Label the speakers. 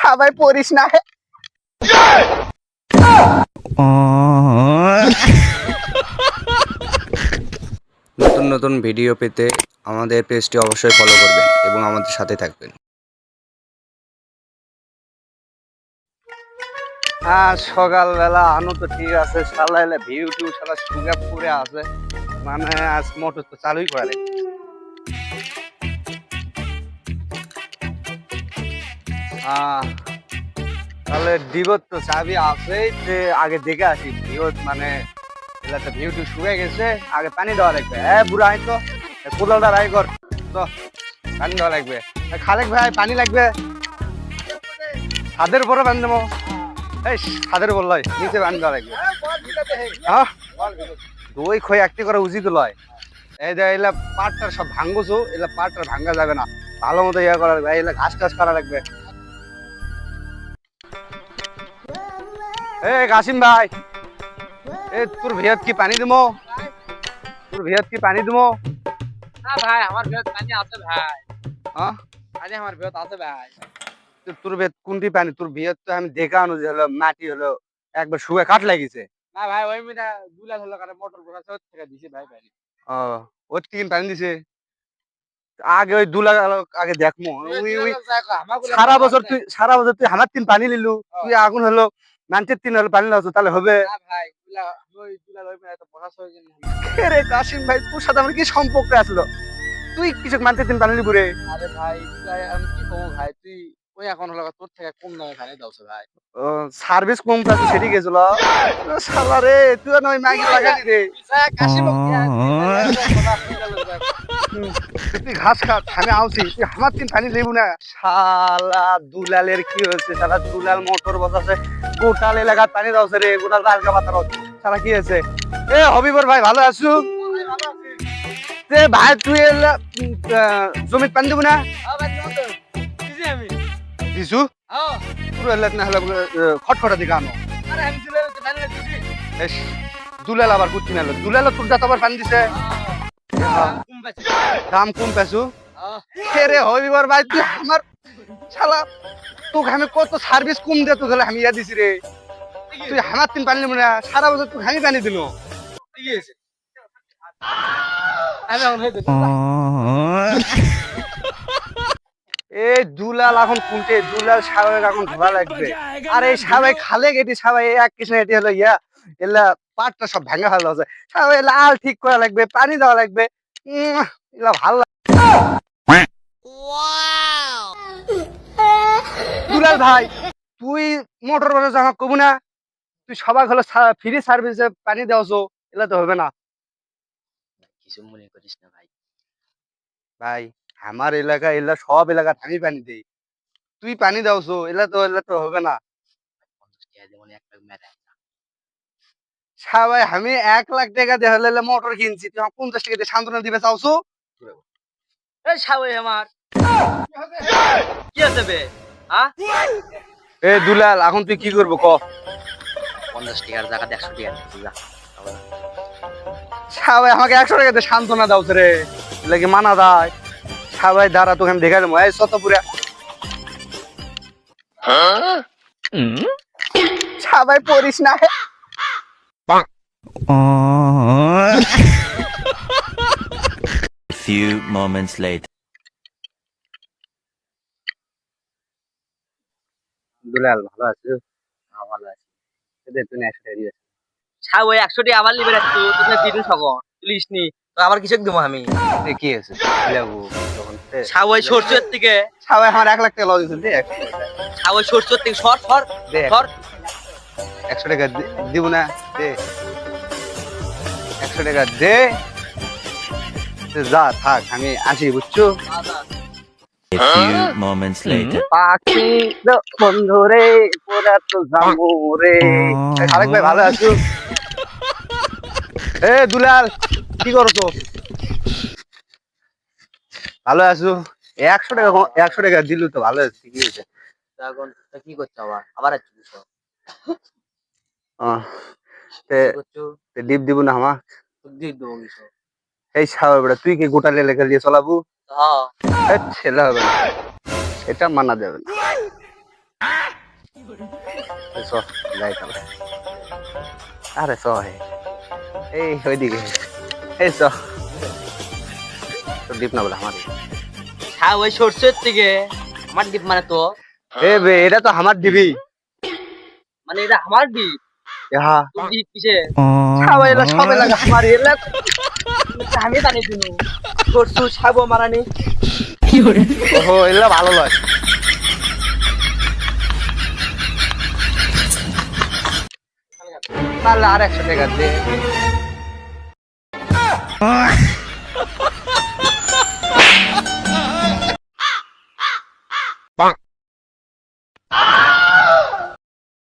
Speaker 1: সবাই পড়িস না।
Speaker 2: নতুন নতুন ভিডিও পেতে আমাদের পেজটি অবশ্যই ফলো করবেন এবং আমাদের সাথে থাকবেন।
Speaker 1: হ্যাঁ, সকালবেলা আনো তো ঠিক আছে, শালা এলে ভিউ টিউ শালা সুগা পুরে আছে, মানে আজ মোটর তো চালুই করে। তাহলে ডিভোর তো চাবি আছে, যে আগে দেখে আসি ডিভোর, মানে এলাকা ভিউ টিউ শুয়ে গেছে, আগে পানি দেওয়া লাগবে। বুড়া আয় তো, কোদালটা রাই কর তো, পানি দেওয়া লাগবে। খালেক ভাই পানি লাগবে, ছাদের উপরে পানি দেবো। এই ছাদের উপর লয়, নিচে পানি দেওয়া লাগবে। হ্যাঁ, দই খই একটি করে উচিত লয়। এই যে এলা পাটটার সব ভাঙ্গুছো, এলা পাটটার ভাঙ্গা যাবে না, ভালো মতো ইয়ে করা লাগবে, এলা ঘাস টাস করা লাগবে। এই কাসিম ভাই, তোর ভিয়ত কি পানি দিমো? তোর ভিয়ত কি পানি দিমো?
Speaker 3: না ভাই, আমার ভিতর পানি আছে ভাই।
Speaker 1: হ্যাঁ,
Speaker 3: পানি আমার ভিতর আছে ভাই।
Speaker 1: তোর ভিয়ত কোনটি পানি? তোর ভিয়ত তো আমি দেখানো যে হলো মাটি হলো একবার শুয়ে কাট লাগিছে।
Speaker 3: না ভাই, ওই মিটা দুলা হলো কারণে মোটর ঘোরা সব থেকে দিছে ভাই পানি।
Speaker 1: ও, ওর থেকে পানি দিছে। আগে ওই দুলা আগে দেখমো। ওই সারা বছর তুই আমার তিন পানি নিলু, তুই আগুন হলো মানুষের তিন হলো পানি লাগাচ্ছ, তাহলে হবে?
Speaker 3: না ভাই, দুলা ওই দুলা ওই মিটা তো বসাস হয়ে গেল।
Speaker 1: রে কাসিম ভাই, তোর সাথে আমার কি সম্পর্ক আসলো? তুই কিছু মানুষের তিন পানি লিবু রে?
Speaker 3: আরে ভাই, দুলা আমি কি কমু ভাই, তুই ওই এখন হলো তোর থেকে কম দামে পানি দাওছ ভাই।
Speaker 1: ও, সার্ভিস কম পাচ্ছি সেটি গেছিল। শালা রে, তুই নয় মাগি লাগালি রে।
Speaker 3: কাশিম
Speaker 1: তুই ঘাস খাট, আমি আউছি, তুই আমার তিন পানি লেবু না। শালা দুলালের কি হয়েছে? শালা দুলাল মোটর বসাছে, গোটাল এলাকার পানি দাওছে রে, গোটাল আলগা পাতার। শালা কি হয়েছে? হবিবর ভাই ভালো আছো? ভাই তুই জমিত পানি দেবো না?
Speaker 3: আমি
Speaker 1: দিছু পুরো এলাক না হলে খটখটা দিকে আনো।
Speaker 3: আরে আমি দুলা পানি দিছি।
Speaker 1: এস, দুলাল আবার কুটি না, দুলাল তোর দাঁত আবার পানি দিছে।
Speaker 3: কম পাইছি।
Speaker 1: দাম কম পেছু? রে হবিবর ভাই, তুই আমার শালা, তোকে আমি কত সার্ভিস কম দিয়ে তোকে আমি ইয়া দিছি রে, তুই আমার তিন পানি নেবো না? সারা বছর তোকে আমি পানি দিল।
Speaker 3: ঠিক আছে, আমি এখন হয়ে
Speaker 1: এই দুলাল এখন কোনটে? দুলাল সাবেক এখন ধোয়া লাগবে। আর এই সাবেক খালে গেটি সবাই এক কৃষ্ণ এটি হলো ইয়া, এলা পাটটা সব ভাঙা ভালো আছে, সবাই লাল ঠিক করা লাগবে, পানি দেওয়া লাগবে। এলা ভালো দুলাল ভাই, তুই মোটর বসে জামা কবু না? তুই সবাই হলো ফ্রি সার্ভিসে পানি দেওয়াছো, এলা তো হবে না
Speaker 3: কিছু মনে করিস না ভাই।
Speaker 1: ভাই। আমার এলাকা এলা সব এলাকা আমি পানি দিই, তুই পানি দাওছো, এলা তো হবে না।
Speaker 3: 50 টাকা দিয়ে মনে একটা মেরে।
Speaker 1: সবাই আমি 1 লাখ টাকা দিয়ে হলে মোটর কিনছি, তুই আমার 50 টাকা দিয়ে সান্ত্বনা দিবে চাওছো?
Speaker 3: এই শাওই আমার কি আছে বে? হ্যাঁ,
Speaker 1: এ দুলাল, এখন তুই কি করবো ক?
Speaker 3: 50 টাকার জায়গাতে 100 টাকা দিচ্ছি যা।
Speaker 1: সবাই আমাকে 100 টাকা দিয়ে সান্ত্বনা দাওছে রে, লাগে মানা যায়। সবাই দাঁড়া, তোকে আমি দেখা দেবো। এই শতপুরা সবাই পড়িস না।
Speaker 4: Few moments later.
Speaker 1: দুলাল ভালো আছো? ভালো আছি। তুই 100 টাকা দিয়েছিস।
Speaker 3: শাওই 100 টাকা আমার লিবে রাখতো, তুমি দিন সকন তুলিস নি তো আবার কিছু দেবো আমি।
Speaker 1: কি আছে লেবু তখন?
Speaker 3: শাওই সরষের থেকে,
Speaker 1: সবাই আমার 1 লাখ টাকা লস দিয়েছে, দে 100 টাকা।
Speaker 3: শাওই সরষের থেকে সর সর
Speaker 1: দে
Speaker 3: সর।
Speaker 1: 100 টাকা দিব না, দে 100 টাকা দে। যা থাক, আমি আসি, বুঝছো?
Speaker 4: A few moments later.
Speaker 1: পাখি বন্ধু রে, পোড়া তো জামু রে। খালেক ভাই ভালো আছো? দুলাল কি করছো? ভালো আছো? 100 টাকা 100 টাকা দিলু তো ভালো আছে, কি হয়েছে?
Speaker 3: এখন কি করছো আবার আবার আসছিস?
Speaker 1: ডিপ দিব না আমার?
Speaker 3: দিয়ে দেবো কিছু।
Speaker 1: এই সাবার বেটা, তুই কি গোটা লেখা দিয়ে চলাবু?
Speaker 3: হ্যাঁ,
Speaker 1: ছেলে হবে না, এটা মানা যাবে না। চ যাই তাহলে। আরে চ হে এই ওইদিকে এই চ তো ডিপ না বলে আমার
Speaker 3: হ্যাঁ ওই সরষের থেকে আমার ডিপ মানে তো
Speaker 1: এ বে এটা তো আমার ডিবি
Speaker 3: মানে এটা আমার ডিপ
Speaker 1: হ্যাঁ
Speaker 3: তোর ডিপ কিসে
Speaker 1: সবাই এলা সবাই লাগা আমার এলা
Speaker 3: আমি জানি তুমি সরষু ছাবো মারানি
Speaker 1: ওহো এলা ভালো লয় তাহলে আর 100 টাকা দে